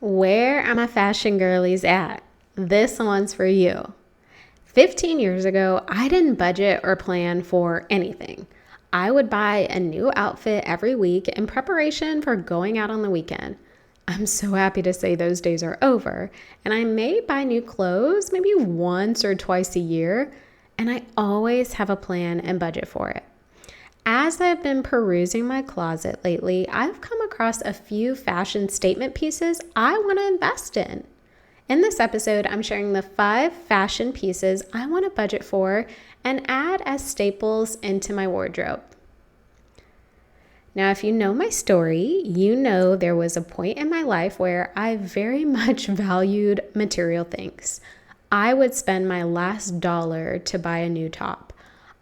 Where are my fashion girlies at? This one's for you. 15 years ago, I didn't budget or plan for anything. I would buy a new outfit every week in preparation for going out on the weekend. I'm so happy to say those days are over, and I may buy new clothes maybe once or twice a year, and I always have a plan and budget for it. As I've been perusing my closet lately, I've come across a few fashion statement pieces I want to invest in. In this episode, I'm sharing the 5 fashion pieces I want to budget for and add as staples into my wardrobe. Now, if you know my story, you know there was a point in my life where I very much valued material things. I would spend my last dollar to buy a new top.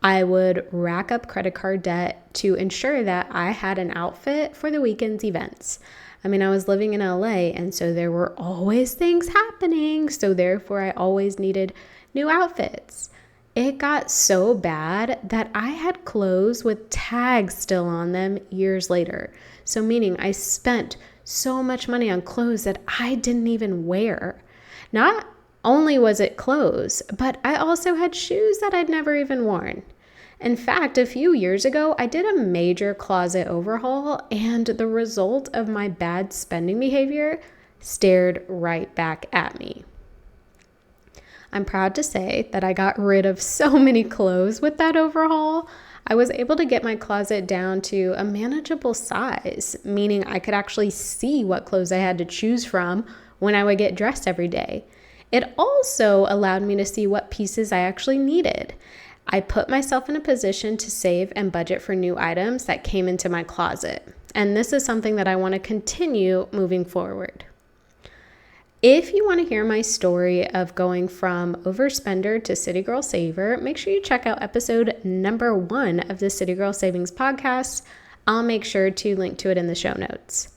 I would rack up credit card debt to ensure that I had an outfit for the weekend's events. I was living in LA, and so there were always things happening, so therefore I always needed new outfits. It got so bad that I had clothes with tags still on them years later. So meaning I spent so much money on clothes that I didn't even wear. Not only was it clothes, but I also had shoes that I'd never even worn. In fact, a few years ago, I did a major closet overhaul, and the result of my bad spending behavior stared right back at me. I'm proud to say that I got rid of so many clothes with that overhaul. I was able to get my closet down to a manageable size, meaning I could actually see what clothes I had to choose from when I would get dressed every day. It also allowed me to see what pieces I actually needed. I put myself in a position to save and budget for new items that came into my closet. And this is something that I want to continue moving forward. If you want to hear my story of going from overspender to city girl saver, make sure you check out episode number 1 of the City Girl Savings podcast. I'll make sure to link to it in the show notes.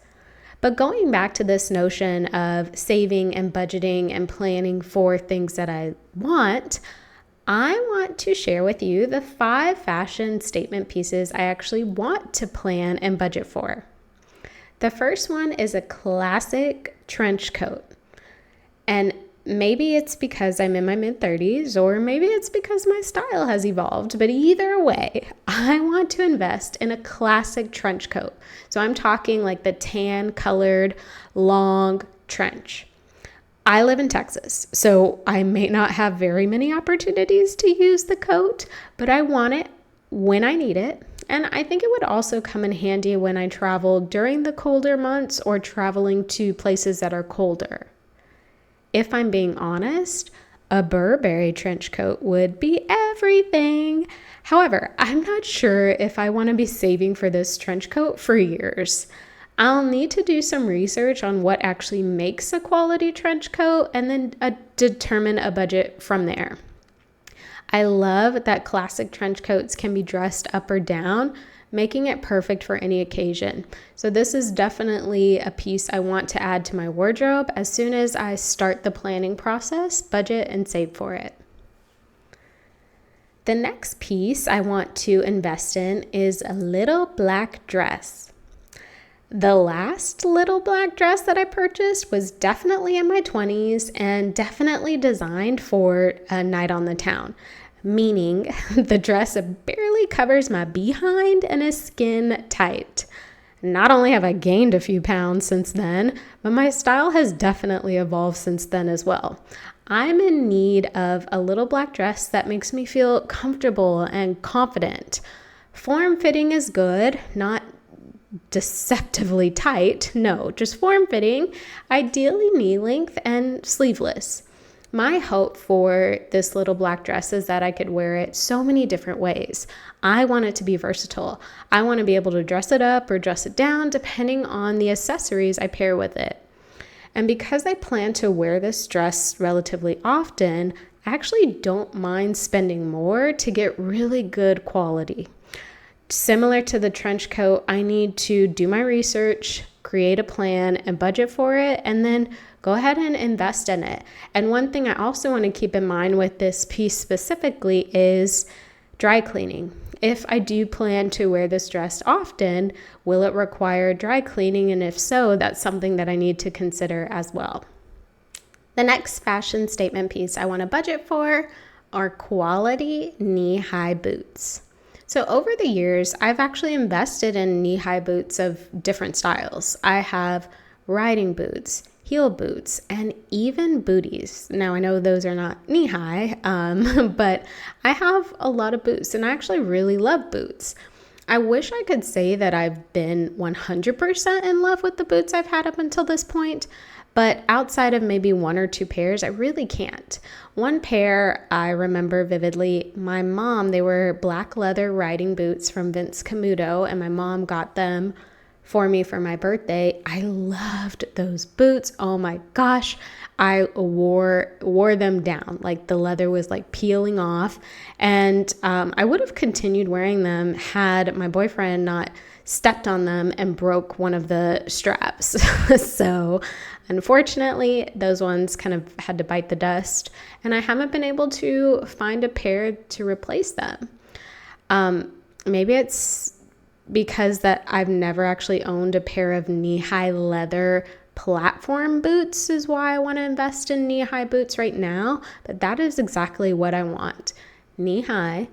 But going back to this notion of saving and budgeting and planning for things that I want to share with you the 5 fashion statement pieces I actually want to plan and budget for. The first one is a classic trench coat. And maybe it's because I'm in my mid-30s, or maybe it's because my style has evolved. But either way, I want to invest in a classic trench coat. So I'm talking like the tan-colored, long trench. I live in Texas, so I may not have very many opportunities to use the coat, but I want it when I need it. And I think it would also come in handy when I travel during the colder months or traveling to places that are colder. If I'm being honest, a Burberry trench coat would be everything. However, I'm not sure if I want to be saving for this trench coat for years. I'll need to do some research on what actually makes a quality trench coat and then determine a budget from there. I love that classic trench coats can be dressed up or down, making it perfect for any occasion. So this is definitely a piece I want to add to my wardrobe as soon as I start the planning process, budget, and save for it. The next piece I want to invest in is a little black dress. The last little black dress that I purchased was definitely in my 20s and definitely designed for a night on the town, meaning the dress barely covers my behind and is skin tight. Not only have I gained a few pounds since then, but my style has definitely evolved since then as well. I'm in need of a little black dress that makes me feel comfortable and confident. Form-fitting is good, not deceptively tight. No, just form-fitting, ideally knee-length and sleeveless. My hope for this little black dress is that I could wear it so many different ways. I want it to be versatile. I want to be able to dress it up or dress it down depending on the accessories I pair with it. And because I plan to wear this dress relatively often, I actually don't mind spending more to get really good quality. Similar to the trench coat, I need to do my research, create a plan, and budget for it, and then go ahead and invest in it. And one thing I also want to keep in mind with this piece specifically is dry cleaning. If I do plan to wear this dress often, will it require dry cleaning? And if so, that's something that I need to consider as well. The next fashion statement piece I want to budget for are quality knee-high boots. So over the years, I've actually invested in knee-high boots of different styles. I have riding boots, heel boots, and even booties. Now, I know those are not knee-high, but I have a lot of boots, and I actually really love boots. I wish I could say that I've been 100% in love with the boots I've had up until this point, but outside of maybe one or two pairs, I really can't. One pair I remember vividly, my mom, they were black leather riding boots from Vince Camuto, and my mom got them for me for my birthday. I loved those boots. Oh my gosh. I wore them down. Like the leather was like peeling off, and I would have continued wearing them had my boyfriend not stepped on them and broke one of the straps. So unfortunately, those ones kind of had to bite the dust, and I haven't been able to find a pair to replace them. Maybe it's because that I've never actually owned a pair of knee-high leather platform boots is why I want to invest in knee-high boots right now, but that is exactly what I want. Knee-high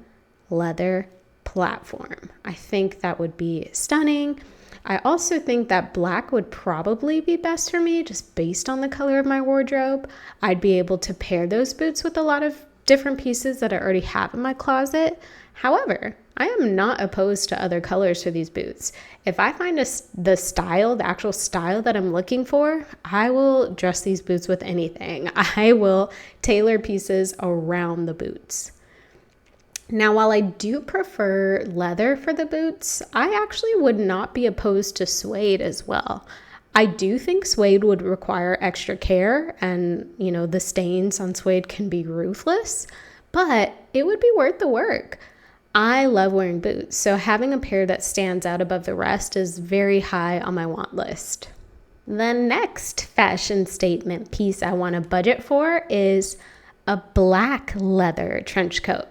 leather platform. I think that would be stunning. I also think that black would probably be best for me just based on the color of my wardrobe. I'd be able to pair those boots with a lot of different pieces that I already have in my closet. However, I am not opposed to other colors for these boots. If I find the actual style that I'm looking for, I will dress these boots with anything. I will tailor pieces around the boots. Now, while I do prefer leather for the boots, I actually would not be opposed to suede as well. I do think suede would require extra care, and the stains on suede can be ruthless, but it would be worth the work. I love wearing boots, so having a pair that stands out above the rest is very high on my want list. The next fashion statement piece I want to budget for is a black leather trench coat.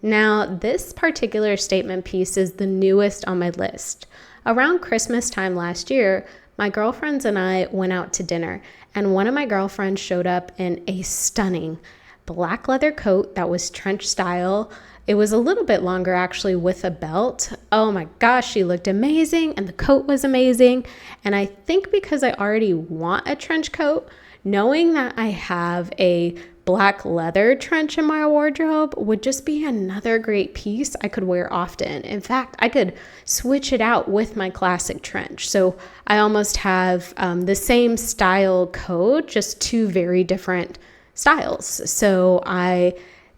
Now, this particular statement piece is the newest on my list. Around Christmas time last year, my girlfriends and I went out to dinner, and one of my girlfriends showed up in a stunning black leather coat that was trench style. It was a little bit longer actually with a belt. Oh my gosh, she looked amazing and the coat was amazing. And I think because I already want a trench coat, knowing that I have a black leather trench in my wardrobe would just be another great piece I could wear often. In fact, I could switch it out with my classic trench. So I almost have the same style coat, just two very different styles. So I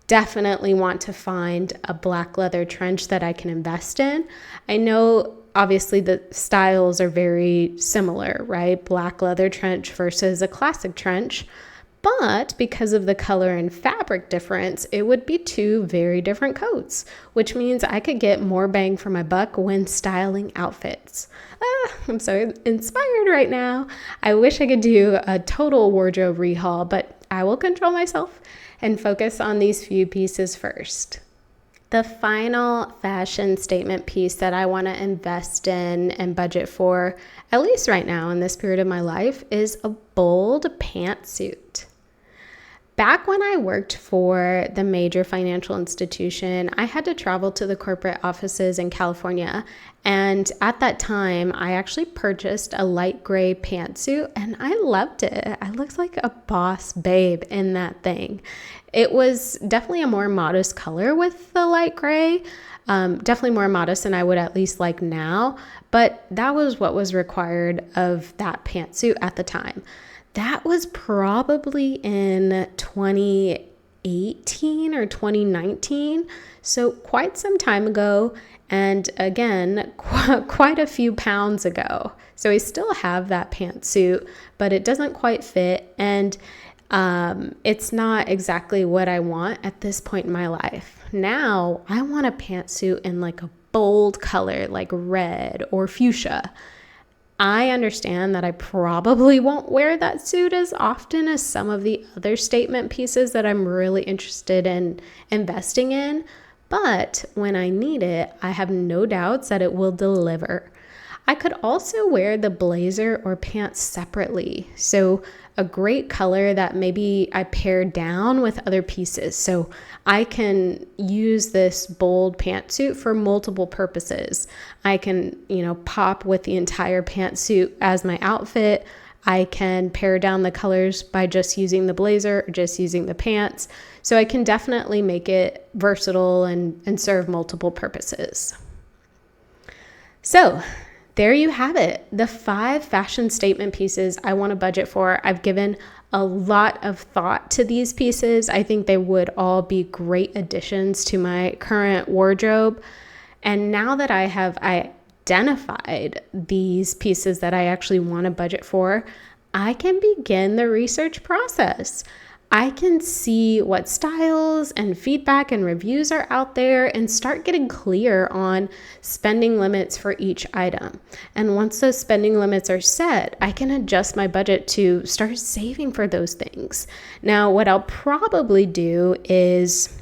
definitely want to find a black leather trench that I can invest in. I know obviously the styles are very similar, right? Black leather trench versus a classic trench. But because of the color and fabric difference, it would be two very different coats, which means I could get more bang for my buck when styling outfits. I'm so inspired right now. I wish I could do a total wardrobe rehaul, but I will control myself and focus on these few pieces first. The final fashion statement piece that I want to invest in and budget for, at least right now in this period of my life, is a bold pantsuit. Back when I worked for the major financial institution, I had to travel to the corporate offices in California. And at that time, I actually purchased a light gray pantsuit and I loved it. I looked like a boss babe in that thing. It was definitely a more modest color with the light gray, definitely more modest than I would at least like now. But that was what was required of that pantsuit at the time. That was probably in 2018 or 2019, so quite some time ago, and again, quite a few pounds ago. So I still have that pantsuit, but it doesn't quite fit, and it's not exactly what I want at this point in my life. Now, I want a pantsuit in like a bold color, like red or fuchsia. I understand that I probably won't wear that suit as often as some of the other statement pieces that I'm really interested in investing in, but when I need it, I have no doubts that it will deliver. I could also wear the blazer or pants separately. So a great color that maybe I pair down with other pieces. So I can use this bold pantsuit for multiple purposes. I can, pop with the entire pantsuit as my outfit. I can pare down the colors by just using the blazer or just using the pants. So I can definitely make it versatile and serve multiple purposes. So there you have it, the 5 fashion statement pieces I want to budget for. I've given a lot of thought to these pieces. I think they would all be great additions to my current wardrobe. And now that I have identified these pieces that I actually want to budget for, I can begin the research process. I can see what styles and feedback and reviews are out there and start getting clear on spending limits for each item. And once those spending limits are set, I can adjust my budget to start saving for those things. Now, what I'll probably do is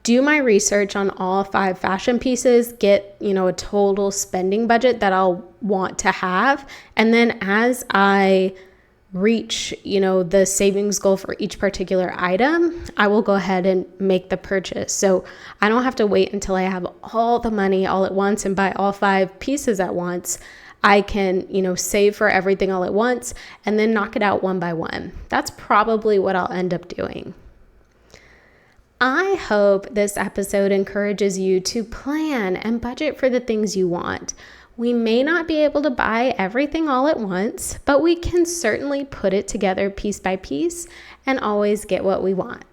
do my research on all 5 fashion pieces, get, a total spending budget that I'll want to have. And then as I reach, the savings goal for each particular item, I will go ahead and make the purchase. So I don't have to wait until I have all the money all at once and buy all 5 pieces at once. I can, save for everything all at once and then knock it out one by one. That's probably what I'll end up doing. I hope this episode encourages you to plan and budget for the things you want. We may not be able to buy everything all at once, but we can certainly put it together piece by piece and always get what we want.